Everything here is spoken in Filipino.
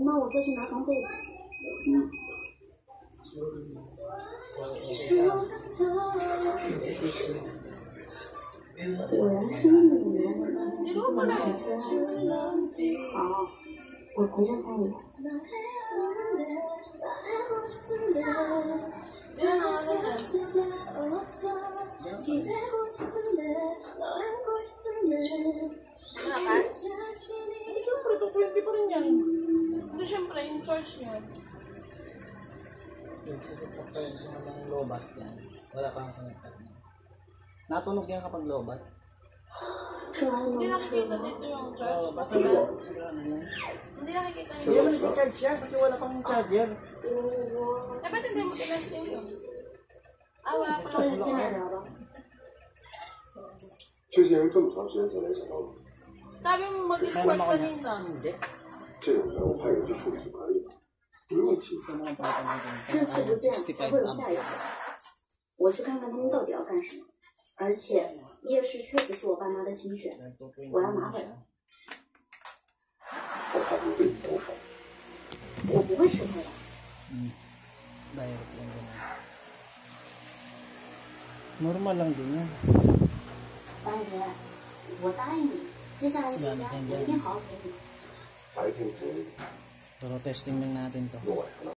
那我再去拿床被子。果然是那种年味儿。好，我回家看你。Siyempre, pwede pa rin yan. Hindi, siyempre, yung charge niya. Susutok kayo ng lobat yan. Wala pang sanitag. Natunog yan kapag lobat. Hindi nakikita dito yung charge. Basta Hindi nakikita yung hindi naman nag-charge yan kasi wala pang charger. ba't hindi mo tinasting yun? Wala pa 这进来聊吧。这些人这么长时间才来想到你， Sabi mo mag-squirt kanina. 这种人我派人去处理就可以了，不用急。这次不见还会有下一次。我去看看他们到底要干什么。而且夜市确实是我爸妈的心血，我要拿回来。我怕他们对你动手。我不会吃亏的。Direct lang din. Normal lang din yan. 白姐，我答应你，接下来这家我一定好好陪你。白天陪你， Pero testing lang natin to. 晚上